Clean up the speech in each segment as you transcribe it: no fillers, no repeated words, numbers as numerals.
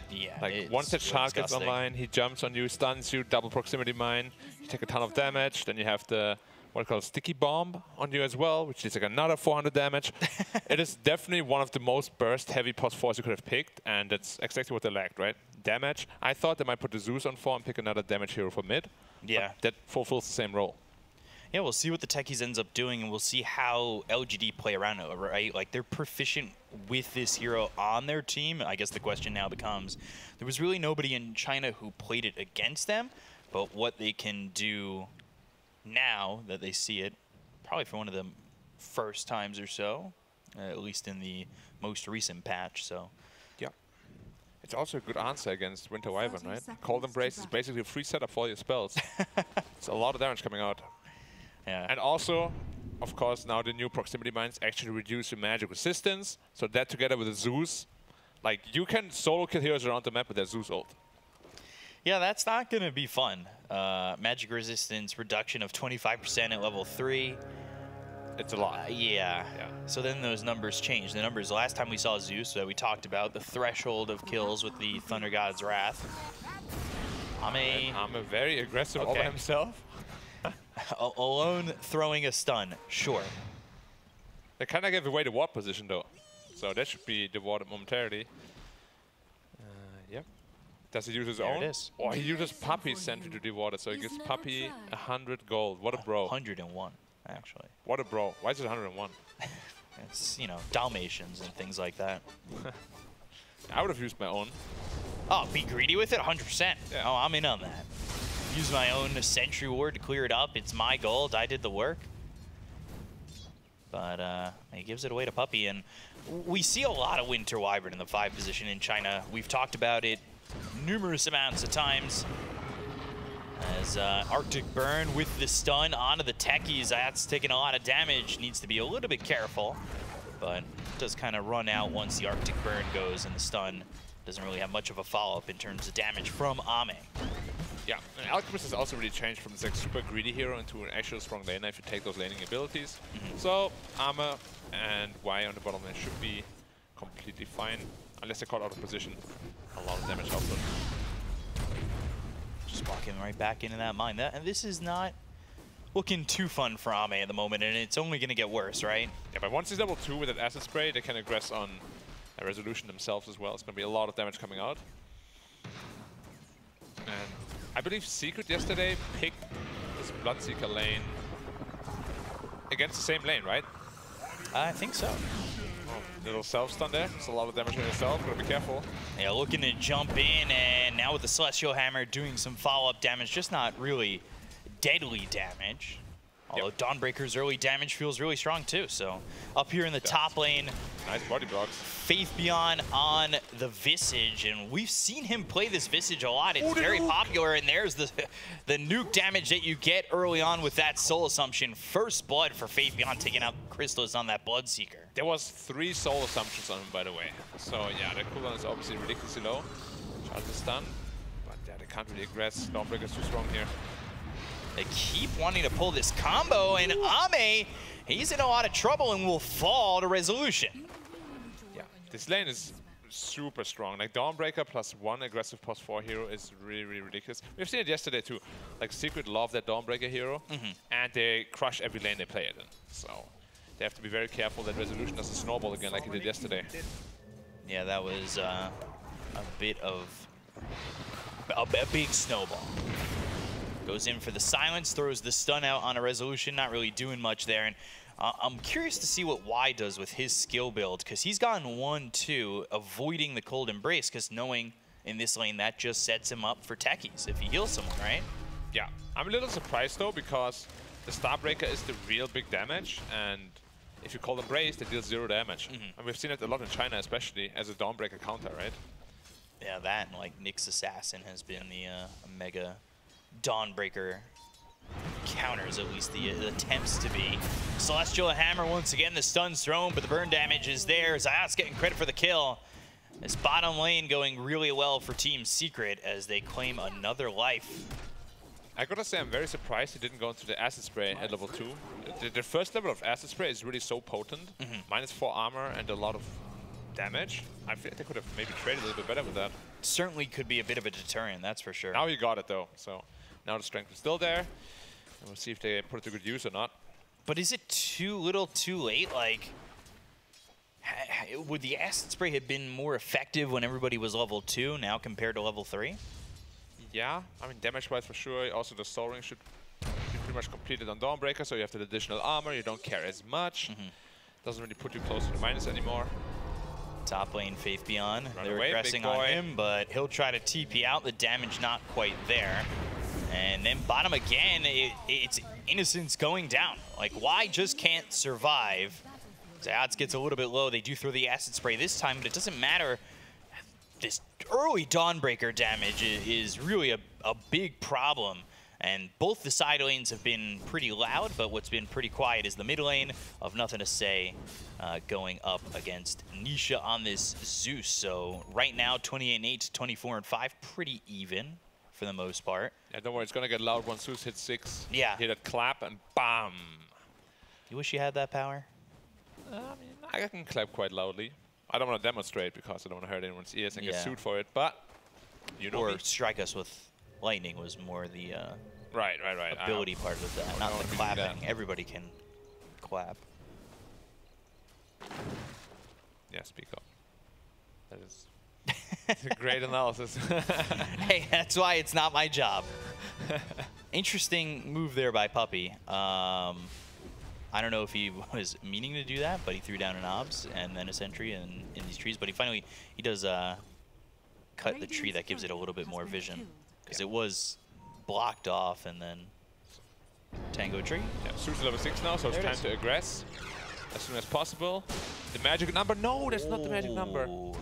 Yeah. Like once the shard gets online, he jumps on you, stuns you, double proximity mine. You take a ton of damage. Then you have the what I call sticky bomb on you as well, which is like another 400 damage. It is definitely one of the most burst-heavy +4s you could have picked, and that's exactly what they lacked, right? Damage. I thought they might put the Zeus on 4 and pick another damage hero for mid. Yeah. That fulfills the same role. Yeah, we'll see what the Techies ends up doing, and we'll see how LGD play around it, right? Like, they're proficient with this hero on their team. I guess the question now becomes, there was really nobody in China who played it against them, but what they can do now that they see it, probably for one of the first times or so, at least in the most recent patch, so. Yeah. It's also a good answer against Winter Wyvern, right? Cold Embrace is basically a free setup for all your spells. It's a lot of damage coming out. Yeah. And also, of course, now the new proximity mines actually reduce your magic resistance. So that together with the Zeus, like you can solo kill heroes around the map with their Zeus ult. Yeah, that's not going to be fun. Magic resistance reduction of 25% at level 3. It's a lot. Yeah. So then those numbers change. The numbers last time we saw Zeus that we talked about, the threshold of kills with the Thunder God's Wrath. I'm a very aggressive all by himself. Alone throwing a stun, sure. They kind of gave away the ward position though, so that should be dewaarded momentarily. Yep. Does he use his own? It is. Or he uses Puppy's sentry to deward it, so he gives Puppy 100 gold. What a bro. 101, actually. What a bro. Why is it 101? It's, you know, Dalmatians and things like that. I would have used my own. Oh, be greedy with it? 100%. Yeah. Oh, I'm in on that. Use my own sentry ward to clear it up. It's my gold. I did the work. But he gives it away to Puppy. And we see a lot of Winter Wyvern in the 5 position in China. We've talked about it numerous amounts of times. As Arctic Burn with the stun onto the Techies. That's taking a lot of damage. Needs to be a little bit careful. But does kind of run out once the Arctic Burn goes, and the stun doesn't really have much of a follow-up in terms of damage from Ame. Yeah, and Alchemist has also really changed from this like super greedy hero into an actual strong laner if you take those laning abilities. So Armor and Y on the bottom lane should be completely fine, unless they caught out of position. A lot of damage output. Just walking right back into that mine. And this is not looking too fun for Ame at the moment, and it's only going to get worse, right? Yeah, but once he's level 2 with that acid spray, they can aggress on a resolution themselves as well. It's going to be a lot of damage coming out. And I believe Secret yesterday picked this Bloodseeker lane against the same lane, right? I think so. Oh, little self-stun there. It's a lot of damage on yourself. Gotta be careful. Yeah, looking to jump in, and now with the Celestial Hammer doing some follow-up damage, just not really deadly damage. Although Dawnbreaker's early damage feels really strong too. So up here in the top lane, nice body blocks. Faith Beyond on the Visage, and we've seen him play this Visage a lot. It's very popular, and there's the nuke damage that you get early on with that Soul Assumption. First blood for Faith Beyond, taking out Crystallis on that Bloodseeker. There was 3 Soul Assumptions on him, by the way. So yeah, the cooldown is obviously ridiculously low. Charge the stun, but yeah, they can't really aggress. Dawnbreaker's too strong here. They keep wanting to pull this combo, and Ame, he's in a lot of trouble and will fall to Resolution. Yeah, this lane is super strong. Like Dawnbreaker plus 1 aggressive +4 hero is really, really ridiculous. We've seen it yesterday too. Like Secret love that Dawnbreaker hero, and they crush every lane they play it in. So they have to be very careful that Resolution doesn't snowball again like it did yesterday. Yeah, that was a bit of a big snowball. Goes in for the silence, throws the stun out on a Resolution, not really doing much there. And I'm curious to see what Y does with his skill build, because he's gone 1-2, avoiding the Cold Embrace, because knowing in this lane that just sets him up for techies if he heals someone, right? Yeah, I'm a little surprised though, because the Starbreaker is the real big damage, and if you Cold Embrace, they deal 0 damage. And we've seen it a lot in China, especially as a Dawnbreaker counter, right? Yeah, that and like Nyx Assassin has been the mega Dawnbreaker counters, at least the attempts to be. Celestial Hammer, once again, the stun's thrown, but the burn damage is there. Zayat's getting credit for the kill. This bottom lane going really well for Team Secret as they claim another life. I gotta say, I'm very surprised he didn't go into the Acid Spray at level 2. The first level of Acid Spray is really so potent. -4 armor and a lot of damage. I feel like they could have maybe traded a little bit better with that. Certainly could be a bit of a deterrent, that's for sure. Now he got it though, so now the strength is still there. And we'll see if they put it to good use or not. But is it too little too late? Like, would the acid spray have been more effective when everybody was level 2 now compared to level 3? Yeah, I mean damage-wise for sure. Also the soul ring should be pretty much completed on Dawnbreaker, so you have the additional armor, you don't care as much. Doesn't really put you close to the minus anymore. Top lane, Faith Beyond. Run They're away, regressing big on boy. him, but he'll try to TP out. The damage not quite there. And then bottom again, it's Innocence going down. Like, why just can't survive? The odds gets a little bit low. They do throw the acid spray this time, but it doesn't matter. This early Dawnbreaker damage is really a big problem. And both the side lanes have been pretty loud, but what's been pretty quiet is the mid lane of Nothing to Say going up against Nisha on this Zeus. So right now, 28-8, 24-5, pretty even for the most part. Yeah, don't worry, it's gonna get loud once Zeus hits 6. Yeah. Hit that clap and bam. You wish you had that power? I mean, I can clap quite loudly. I don't want to demonstrate because I don't want to hurt anyone's ears and get sued for it, but you know or strike us with lightning was more the right. ability part of that, not the clapping. Everybody can clap. Yeah, speak up. That is a great analysis. Hey, that's why it's not my job. Interesting move there by Puppy. I don't know if he was meaning to do that, but he threw down an obs and then a sentry in these trees. But he does cut the tree that gives it a little bit more vision, because it was blocked off and then Tango tree. Yeah, Zeus is level 6 now, so it's time to aggress as soon as possible. The magic number? No, that's not the magic number. All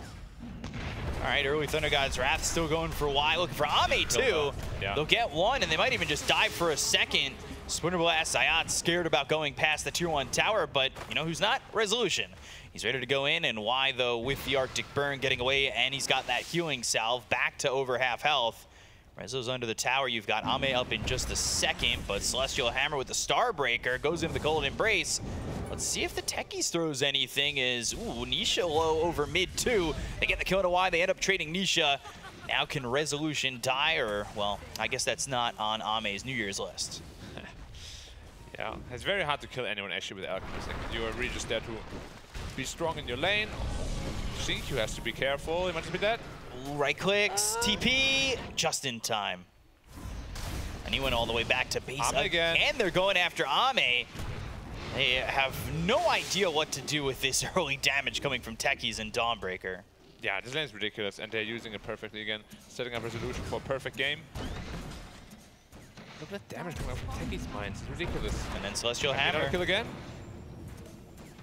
right, early Thunder God's Wrath still going for Y, looking for Ame too. Yeah. They'll get one, and they might even just dive for a second. Splinter Blast, Zayat scared about going past the tier 1 tower, but you know who's not? Resolution. He's ready to go in, and Y though with the Arctic Burn getting away, and he's got that healing salve back to over half health. Rezo's under the tower. You've got Ame up in just a second, but Celestial Hammer with the Starbreaker goes into the Cold Embrace. Let's see if the Techies throws anything. Nisha low over mid too. They get the kill to Y. They end up trading Nisha. Now can Resolution die, or, well, I guess that's not on Ame's New Year's list. Yeah, it's very hard to kill anyone actually with Alchemist. Like, you are really just there to be strong in your lane. Xingqiu has to be careful. He might be dead. Right clicks, TP, just in time. And he went all the way back to base again. And they're going after Ame. They have no idea what to do with this early damage coming from Techies and Dawnbreaker. Yeah, this lane is ridiculous, and they're using it perfectly again. Setting up Resolution for a perfect game. Look at that damage coming out from Techies' mines. It's ridiculous. And then Celestial Hammer. Kill again.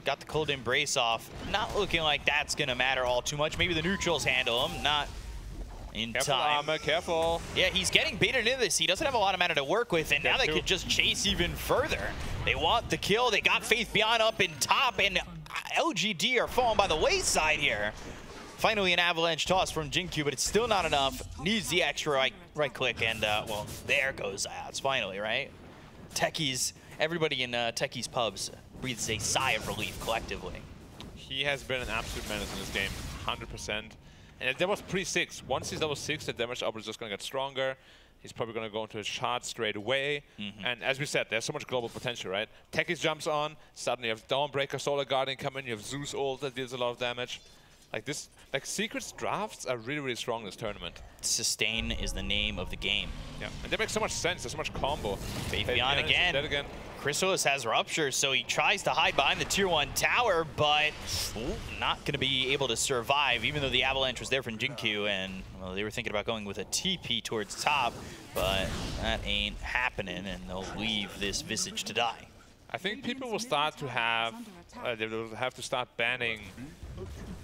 Got the Cold Embrace off. Not looking like that's going to matter all too much. Maybe the neutrals handle him. Not in time. Armor, careful. Yeah, he's getting baited into this. He doesn't have a lot of mana to work with, and now they could just chase even further. They want the kill. They got Faith Beyond up in top, and LGD are falling by the wayside here. Finally, an avalanche toss from Xingqiu, but it's still not enough. Needs the extra right click, and, well, there goes Zayats finally, right? Techies, everybody in Techies pubs breathes a sigh of relief collectively. He has been an absolute menace in this game, 100%. And that was pre-6. Once he's level 6, the damage up is just going to get stronger. He's probably going to go into his shard straight away. And as we said, there's so much global potential, right? Techies jumps on, suddenly you have Dawnbreaker, Solar Guardian come in, you have Zeus ult that deals a lot of damage. Like Secrets drafts are really, really strong this tournament. Sustain is the name of the game. Yeah, and that makes so much sense. There's so much combo. Faith Beyond again. Dead again. Chrysalis has Rupture, so he tries to hide behind the tier 1 tower, but not going to be able to survive, even though the avalanche was there from Xingqiu, and well, they were thinking about going with a TP towards top, but that ain't happening, and they'll leave this Visage to die. I think people will start to have, they will have to start banning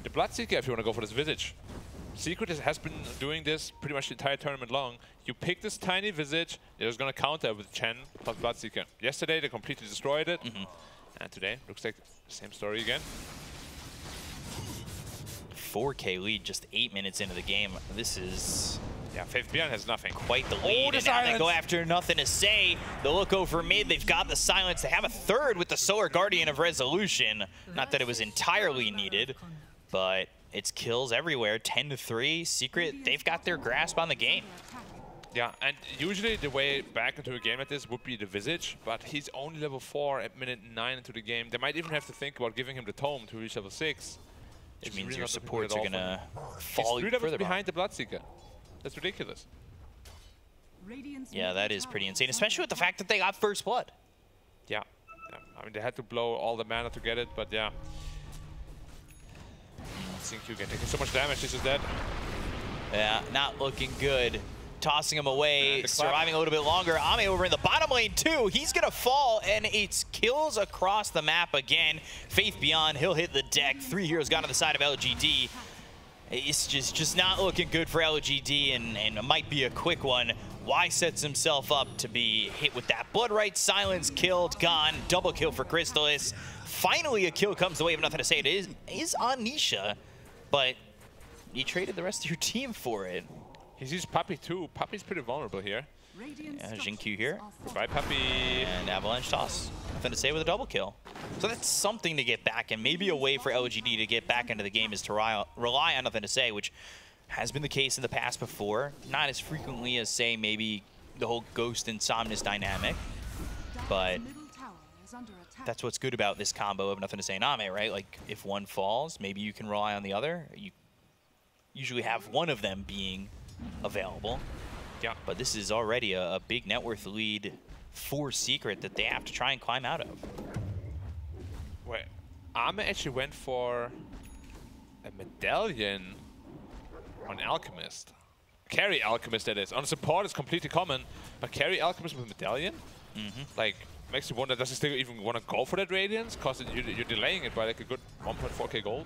the Bloodseeker if you want to go for this Visage. Secret has been doing this pretty much the entire tournament long. You pick this tiny Visage, they're just going to counter with Chen plus Bloodseeker. Yesterday they completely destroyed it, and today looks like the same story again. 4K lead just 8 minutes into the game. This is... Yeah, Faith Beyond has nothing. Quite the lead, and now they go after Nothing to Say. They'll look over mid. They've got the silence. They have a third with the Solar Guardian of Resolution. Not that it was entirely needed, but it's kills everywhere. 10-3. Secret, they've got their grasp on the game. Yeah, and usually the way back into a game like this would be the Visage, but he's only level 4 at minute 9 into the game. They might even have to think about giving him the Tome to reach level 6. Which means your supports are going to fall even further behind the Bloodseeker. That's ridiculous. Yeah, that is pretty insane, especially with the fact that they got first blood. Yeah. I mean, they had to blow all the mana to get it, but yeah. Xingqiu again taking so much damage, this is dead. Yeah, not looking good. Tossing him away, surviving a little bit longer. Ame over in the bottom lane too. He's gonna fall, and it's kills across the map again. Faith Beyond, he'll hit the deck. 3 heroes got on the side of LGD. It's just not looking good for LGD, and it might be a quick one. Y sets himself up to be hit with that Blood Right, silence, killed, gone. Double kill for Crystallis. Finally a kill comes the way of Nothing to Say. It is on Nisha, but you traded the rest of your team for it. He sees Puppey too. Puppey's pretty vulnerable here. Yeah, Xingqiu here. Goodbye, Puppey. And Avalanche Toss. Nothing to say with a double kill. So that's something to get back, and maybe a way for LGD to get back into the game is to rely on Nothing to Say, which has been the case in the past before. Not as frequently as, say, maybe the whole Ghost and Somnus dynamic, but that's what's good about this combo of Nothing to Say and Ame, right? Like, if one falls, maybe you can rely on the other. You usually have one of them being available. Yeah. But this is already a big net worth lead for Secret that they have to try and climb out of. Wait, Ame actually went for a medallion on Alchemist. Carry Alchemist, that is. On support is completely common, but carry Alchemist with medallion? Like, makes you wonder, does he still even want to go for that Radiance? Because you're delaying it by like a good 1.4k gold.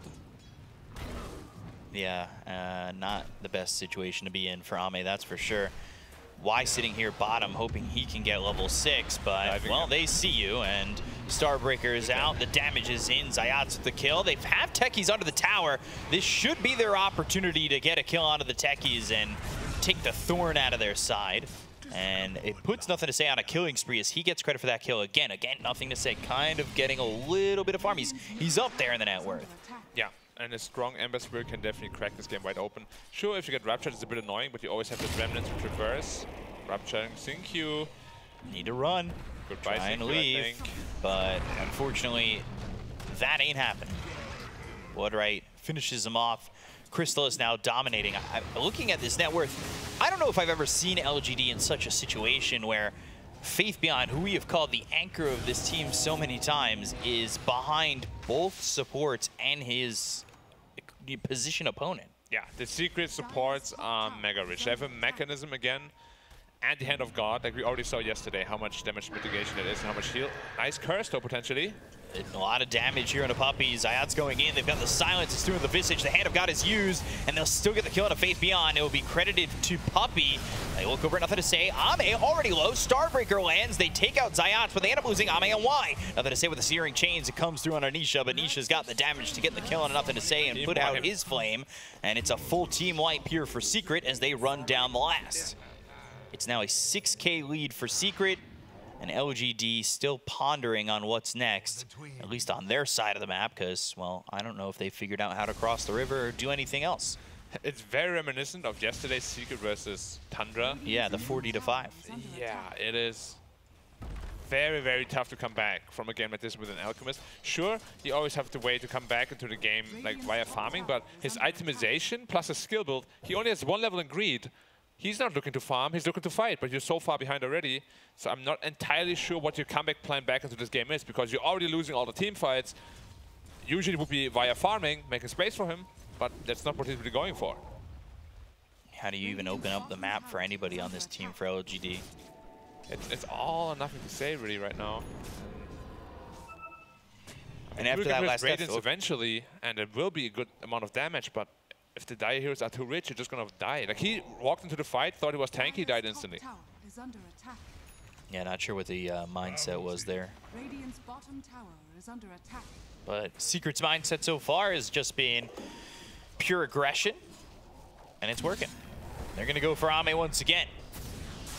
Yeah, not the best situation to be in for Ame, that's for sure. Y sitting here bottom, hoping he can get level 6, but, well, they see you, and Starbreaker is out, the damage is in, Zayat's with the kill. They have techies under the tower. This should be their opportunity to get a kill onto the techies and take the thorn out of their side. And it puts Nothing to Say on a killing spree as he gets credit for that kill again. Again, Nothing to Say kind of getting a little bit of farm. He's up there in the net worth. Yeah. And a strong Ember Spirit can definitely crack this game wide open. Sure, if you get Raptured, it's a bit annoying, but you always have the Remnants to traverse. Rapturing Xingqiu. Need to run. Goodbye, try and Xingqiu, leave. But unfortunately, that ain't happening. Bloodright finishes him off. Crystal is now dominating. Looking at this net worth, I don't know if I've ever seen LGD in such a situation where Faith Beyond, who we have called the anchor of this team so many times, is behind both supports and his position opponent. Yeah, the Secret supports are mega rich. They have a mechanism again, and the Hand of God, like we already saw yesterday, how much damage mitigation it is and how much heal. Nice curse though, potentially. A lot of damage here on the Puppey. Zayat's going in. They've got the silence. It's doing the Visage. The Hand of God is used, and they'll still get the kill on a Faith Beyond. It will be credited to Puppey. They look over, Nothing to Say. Ame already low. Starbreaker lands. They take out Zayat, but they end up losing Ame and Y. Nothing to Say with the Searing Chains. It comes through on Anisha, but Nisha's got the damage to get the kill on Nothing to Say and put out his flame. And it's a full team wipe here for Secret as they run down the last. It's now a 6k lead for Secret. And LGD still pondering on what's next, at least on their side of the map, because, well, I don't know if they figured out how to cross the river or do anything else. It's very reminiscent of yesterday's Secret versus Tundra. Yeah, the 40-5. Yeah, it is very, very tough to come back from a game like this with an Alchemist. Sure, you always have to wait to come back into the game like via farming, but his itemization plus his skill build, he only has 1 level in greed. He's not looking to farm, he's looking to fight, but you're so far behind already. So I'm not entirely sure what your comeback plan back into this game is, because you're already losing all the team fights. Usually it would be via farming, making space for him, but that's not what he's really going for. How do you even open up the map for anybody on this team for LGD? It's all or nothing to say really right now. And after that last Radiance eventually, and it will be a good amount of damage, but if the dire heroes are too rich, you're just gonna die. Like, he walked into the fight, thought he was tanky, died instantly. Yeah, not sure what the mindset was there. But Secret's mindset so far has just been pure aggression, and it's working. They're gonna go for Ame once again.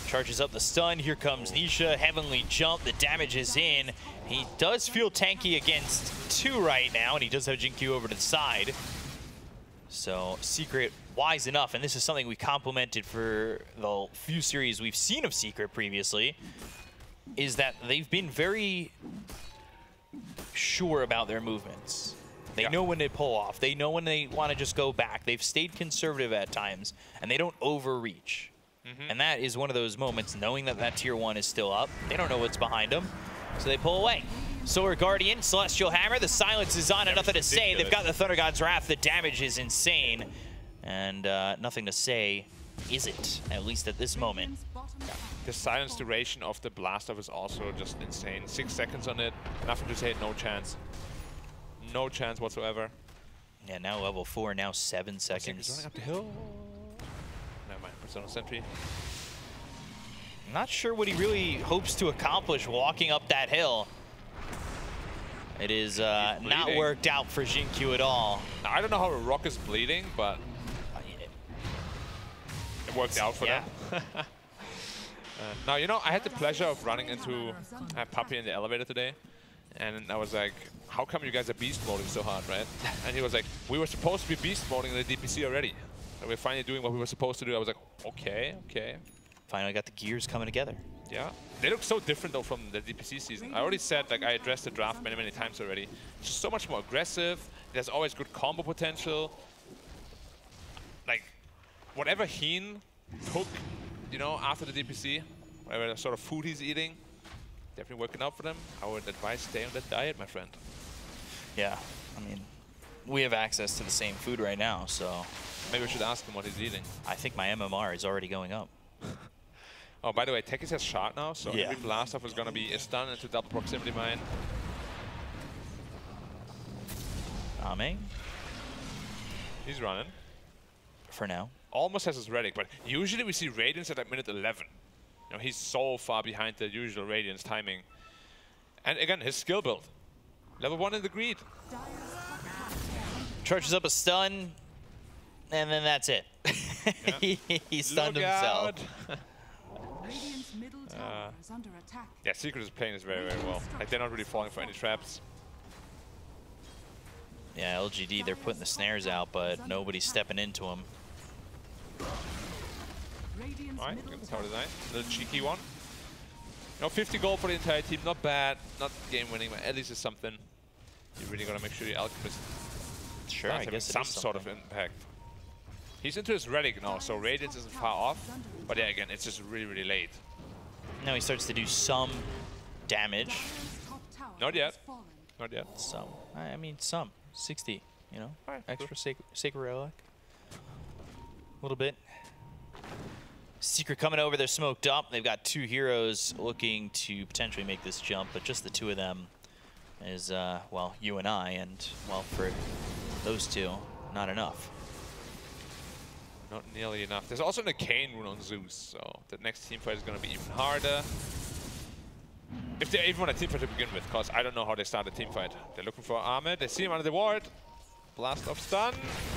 Charges up the stun, here comes Nisha, Heavenly Jump, the damage is in. He does feel tanky against 2 right now, and he does have Xingqiu over to the side. So Secret, wise enough, and this is something we complimented for the few series we've seen of Secret previously, is that they've been very sure about their movements. They know when to pull off. They know when they want to just go back. They've stayed conservative at times, and they don't overreach. And that is one of those moments, knowing that that tier 1 is still up. They don't know what's behind them, so they pull away. Solar Guardian, Celestial Hammer, the silence is on and nothing to say. They've got the Thunder God's Wrath. The damage is insane. And nothing to say, is it? At least at this moment. Yeah. The silence duration of the blast off is also just insane. 6 seconds on it, nothing to say, no chance. No chance whatsoever. Yeah, now level 4, now 7 seconds. He's running up the hill. Never mind, Persona Sentry. I'm not sure what he really hopes to accomplish walking up that hill. It is not worked out for Jinkyu at all. Now, I don't know how a rock is bleeding, but it worked out for them. Now, you know, I had the pleasure of running into Puppy in the elevator today. And I was like, how come you guys are beast moding so hard, right? And he was like, we were supposed to be beast moding in the DPC already. And we're finally doing what we were supposed to do. I was like, okay, okay. Finally got the gears coming together. Yeah. They look so different, though, from the DPC season. I already said, like, I addressed the draft many, many times already. It's just so much more aggressive. There's always good combo potential. Like, whatever Heen took, you know, after the DPC, whatever sort of food he's eating, definitely working out for them. I would advise stay on that diet, my friend. Yeah, I mean, we have access to the same food right now, so... Maybe we should ask him what he's eating. I think my MMR is already going up. Oh, by the way, Tekis has shot now, so every blast off is going to be a stun into double proximity mine. Ame? He's running. For now. Almost has his Relic, but usually we see Radiance at like minute 11. You know, he's so far behind the usual Radiance timing. And again, his skill build. Level 1 in the greed. Charges up a stun, and then that's it. Yeah. he stunned himself. Yeah, Secret is playing this very, very well. Like, they're not really falling for any traps. Yeah, LGD, they're putting the snares out, but nobody's stepping into them. Alright, good tower design. A little cheeky one. You know, 50 gold for the entire team, not bad. Not game winning, but at least it's something. You really gotta make sure your Alchemist I guess some sort of impact. He's into his Relic now, so Radiance isn't far off. But yeah, again, it's just really, really late. Now he starts to do some damage. Not yet. Not yet. Some. I mean, some. 60, you know? Right, extra Sacred Relic. A little bit. Secret coming over, they're smoked up. They've got 2 heroes looking to potentially make this jump, but just the 2 of them is, well, you and I, and, well, for those 2, not enough. Not nearly enough. There's also an Arcane rune on Zeus, so the next teamfight is going to be even harder. If they even want a teamfight to begin with, because I don't know how they start a teamfight. They're looking for Ahmed, they see him under the ward. Blast off stun.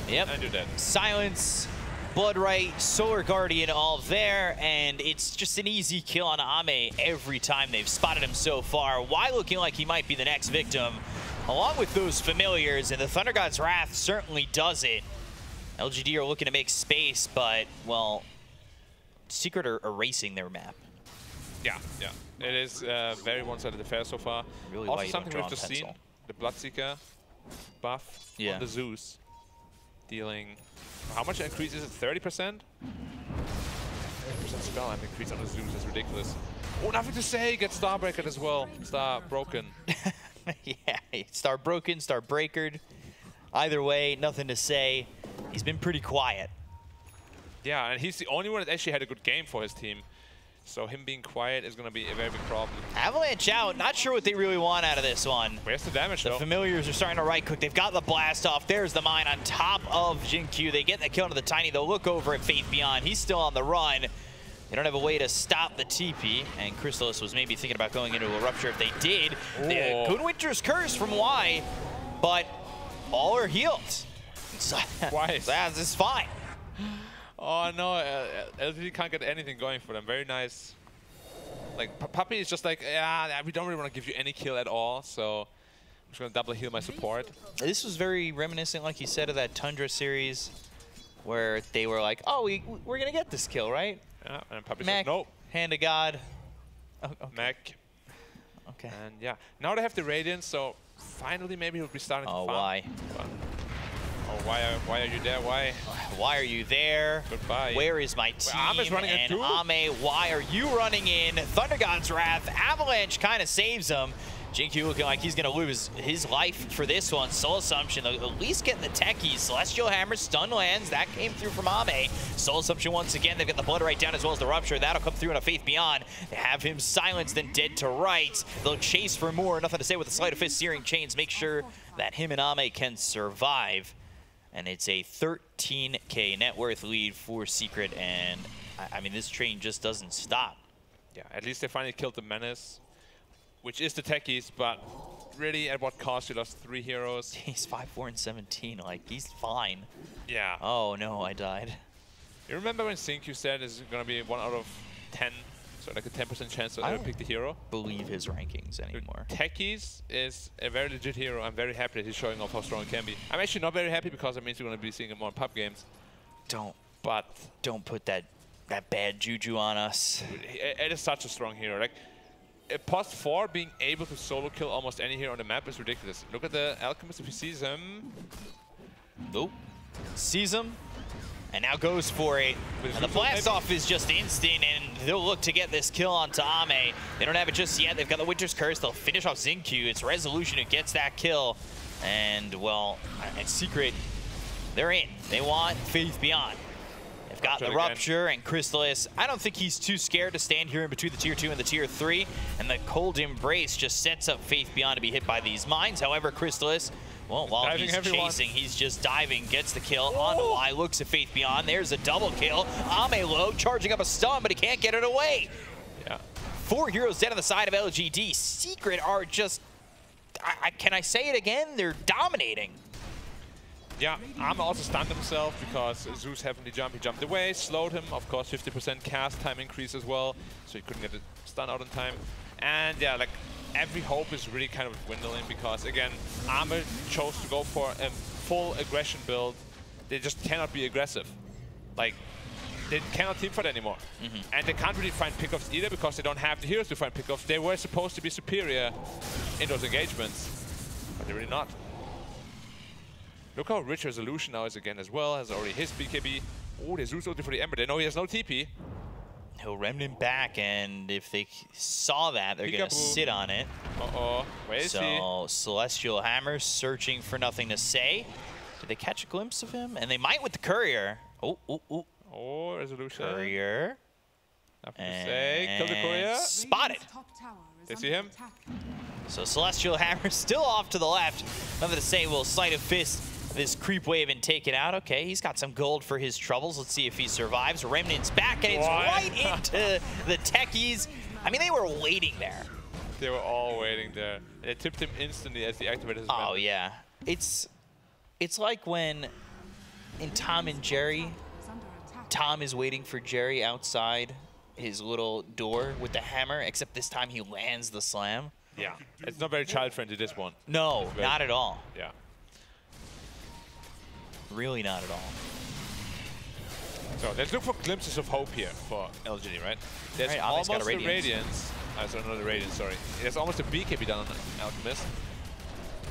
Yep. And you're dead. Silence, Bloodright, Solar Guardian all there, and it's just an easy kill on Ame every time they've spotted him so far. Why looking like he might be the next victim, along with those familiars, and the Thunder God's Wrath certainly does it. LGD are looking to make space, but, well, Secret are erasing their map. Yeah, yeah. It is very one-sided affair so far. Really also something we've just seen, the Bloodseeker buff on the Zeus. Dealing, how much increase is it? 30%? 30% spell amp increase on the Zeus is ridiculous. Oh, nothing to say, get Starbreaker as well. Star broken. Yeah, Star broken, Star breakered. Either way, nothing to say. He's been pretty quiet. Yeah, and he's the only one that actually had a good game for his team. So him being quiet is going to be a very big problem. Avalanche out. Not sure what they really want out of this one. Where's the damage, though? The familiars are starting to right-click. They've got the blast off. There's the mine on top of Jinkyu. They get the kill into the Tiny. They'll look over at Faith Beyond. He's still on the run. They don't have a way to stop the TP. And Chrysalis was maybe thinking about going into a Rupture if they did. The Goodwinter's Curse from Y, but all are healed. Why? This is fine. Oh no, LGD can't get anything going for them. Very nice. Like, Puppy is just like, yeah, we don't really want to give you any kill at all, so just going to double heal my support. This was very reminiscent, like you said, of that Tundra series where they were like, oh, we're going to get this kill, right? Yeah, and Puppy Mech, says, nope. hand of God. Oh, okay. Mech. Okay. And yeah, now they have the Radiance, so finally maybe he'll be starting to farm. Why? But, oh, why are you there? Why? Why are you there? Goodbye. Where is my team? Ame's running in too? Ame, why are you running in? Thunder God's Wrath. Avalanche kind of saves him. Jinky looking like he's going to lose his life for this one. Soul Assumption, they'll at least get the techies. Celestial Hammer, stun lands. That came through from Ame. Soul Assumption once again. They've got the Blood right down as well as the Rupture. That'll come through in a Faith Beyond. They have him silenced and dead to rights. They'll chase for more. Nothing to say with the Sleight of Fist, Searing Chains. Make sure that him and Ame can survive. And it's a 13K net worth lead for Secret. And, I mean, this train just doesn't stop. Yeah, at least they finally killed the Menace, which is the techies, but really at what cost? You lost 3 heroes. He's 5, 4, and 17. Like, he's fine. Yeah. Oh, no, I died. You remember when Sync you said is going to be 1 out of 10? So like a 10% chance to ever pick the hero? Believe his rankings anymore. Techies is a very legit hero. I'm very happy that he's showing off how strong he can be. I'm actually not very happy because it means we're going to be seeing him more in pub games. Don't put that bad juju on us. It is such a strong hero. Like, post 4 being able to solo kill almost any hero on the map is ridiculous. Look at the Alchemist if he sees him. Nope. Sees him, and now goes for it. And the blast off is just instant, and they'll look to get this kill onto Ame. They don't have it just yet. They've got the Winter's Curse. They'll finish off Xingqiu. It's Resolution who gets that kill. And, well, at Secret, they're in. They want Faith Beyond. They've got the Rupture and Crystallis. I don't think he's too scared to stand here in between the Tier 2 and the Tier 3. And the Cold Embrace just sets up Faith Beyond to be hit by these mines. However, Crystallis, well, while he's chasing, he's just diving, gets the kill. On the Y, looks at Faith Beyond. There's a double kill. Ame low, charging up a stun, but he can't get it away. Yeah. 4 heroes dead on the side of LGD. Secret are just, can I say it again? They're dominating. Yeah, Ame also stunned himself because Zeus Heavenly Jump, he jumped away, slowed him, of course 50% cast time increase as well, so he couldn't get the stun out in time. And yeah, like every hope is really kind of dwindling because again, Ame chose to go for a full aggression build. They just cannot be aggressive. Like, they cannot teamfight anymore. And they can't really find pickoffs either because they don't have the heroes to find pickoffs. They were supposed to be superior in those engagements, but they're really not. Look how rich Resolution now is again as well, has already his BKB. Oh, there's Zeus ulti for the Ember. They know he has no TP. He'll Remnant back, and if they saw that, they're going to sit on it. Uh-oh, where is he? So, Celestial Hammer searching for nothing to say. Did they catch a glimpse of him? And they might with the Courier. Oh, Resolution. Courier. Nothing to say. Kill the Courier. Spotted. They see him? So Celestial Hammer still off to the left. Nothing to say. Will Sleight of Fist this creep wave and take it out. Okay, he's got some gold for his troubles. Let's see if he survives. Remnant's back, and it's right into the techies. I mean, they were waiting there. They were all waiting there. And they tipped him instantly as he activated his Oh, yeah. It's like when in Tom and Jerry, Tom is waiting for Jerry outside his little door with the hammer, except this time he lands the slam. Yeah. It's not very child-friendly, this one. No, not at all. Yeah. Really not at all. So let's look for glimpses of hope here for LGD, right? There's right, almost got a a Radiance. Sorry, not a Radiance, sorry. There's almost a BKB done on Alchemist.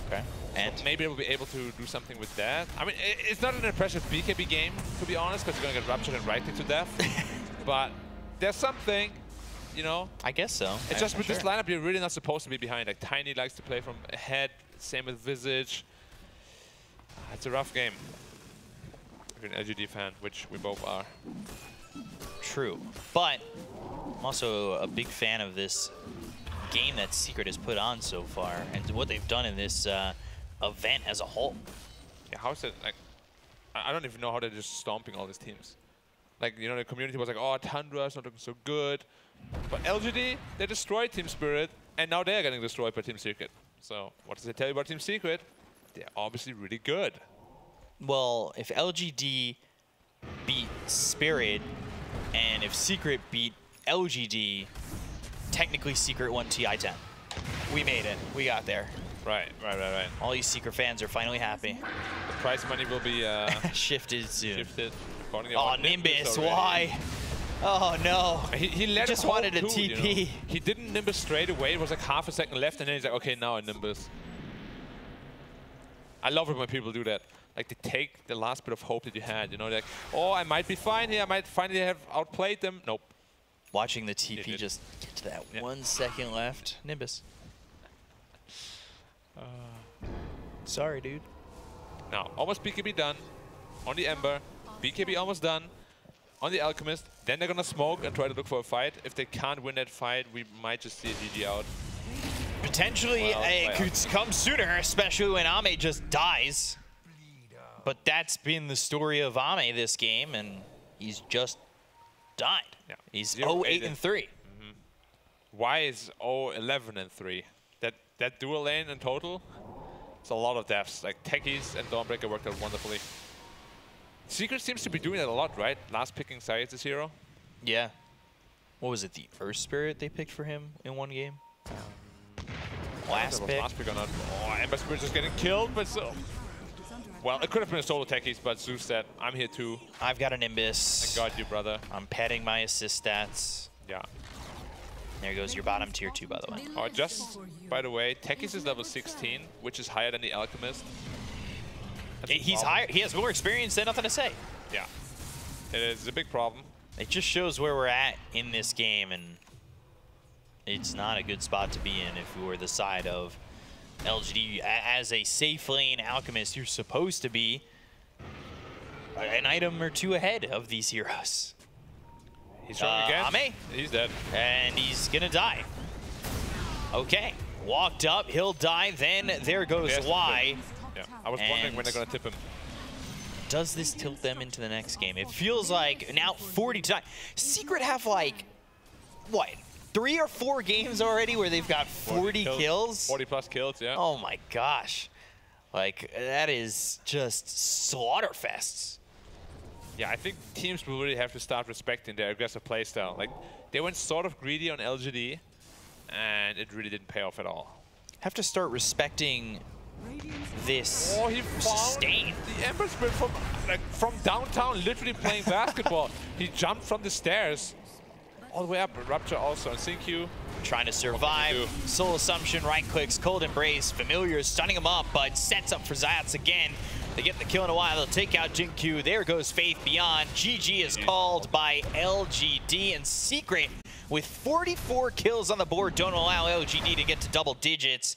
Okay. And so maybe we'll be able to do something with that. I mean, it's not an impressive BKB game, to be honest, because you're going to get ruptured and right-clicked to death. But there's something, you know? I guess so. It's just with this lineup, you're really not supposed to be behind. Like, Tiny likes to play from ahead, same with Visage. It's a rough game. If you're an LGD fan, which we both are. True. But I'm also a big fan of this game that Secret has put on so far and what they've done in this event as a whole. Yeah, how's it? Like, I don't even know how they're just stomping all these teams. Like, you know, the community was like, oh, Tundra's not looking so good. But LGD, they destroyed Team Spirit, and now they're getting destroyed by Team Secret. So, what does it tell you about Team Secret? They're obviously really good. Well, if LGD beat Spirit, and if Secret beat LGD, technically Secret won TI-10. We made it. We got there. Right. All you Secret fans are finally happy. The prize money will be shifted soon. Oh, Nimbus, why? Oh no. He let just wanted a too, TP. You know? He didn't Nimbus straight away. It was like half a second left, and then he's like, okay, now a Nimbus. I love it when people do that. Like, they take the last bit of hope that you had. You know, like, oh, I might be fine here. I might finally have outplayed them. Nope. Watching the TP just get to that 1 second left. Nimbus. Sorry, dude. Now, almost BKB done on the Ember. BKB almost done on the Alchemist. Then they're going to smoke and try to look for a fight. If they can't win that fight, we might just see a GG out. Potentially, it could come sooner, especially when Ame just dies. But that's been the story of Ame this game, and he's just died. Yeah. He's 0-8-3. Mm-hmm. Why is 0-11-3? That dual lane in total, it's a lot of deaths. Like, Techies and Dawnbreaker worked out wonderfully. Secret seems to be doing that a lot, right? Last picking Science as hero. Yeah. What was it, the Earth Spirit they picked for him in one game? Last pick? Last pick or not. Oh, Ember Spirit just getting killed, but so... Well, it could have been a solo Techies, but Zeus said, I'm here too. I've got a Nimbus. I got you, brother. I'm padding my assist stats. Yeah. There goes your bottom tier 2, by the way. Oh, just, by the way, Techies is level 16, which is higher than the Alchemist. He's higher. He has more experience than nothing to say. Yeah. It is a big problem. It just shows where we're at in this game, and it's not a good spot to be in if we were the side of LGD. As a safe lane Alchemist, you're supposed to be an item or two ahead of these heroes. He's trying again. Ame. He's dead. And he's gonna die. Okay. Walked up, he'll die, then there goes Y. Yeah. I was wondering when they're gonna tip him. Does this tilt them into the next game? It feels like now 40 to 9. Secret have like, what, 3 or 4 games already where they've got 40 kills? 40 plus kills, yeah. Oh my gosh. Like, that is just slaughterfests. Yeah, I think teams will really have to start respecting their aggressive playstyle. Like, they went sort of greedy on LGD, and it really didn't pay off at all. Have to start respecting this sustain. The Ember Spirit from downtown, literally playing basketball. He jumped from the stairs all the way up. Rupture also on Sync-Q. Trying to survive. Soul Assumption, right clicks, Cold Embrace. Familiar stunning him up, but sets up for Zayats again. They get the kill in a while. They'll take out Jin-Q. There goes Faith Beyond. GG is called by LGD, and Secret with 44 kills on the board don't allow LGD to get to double digits.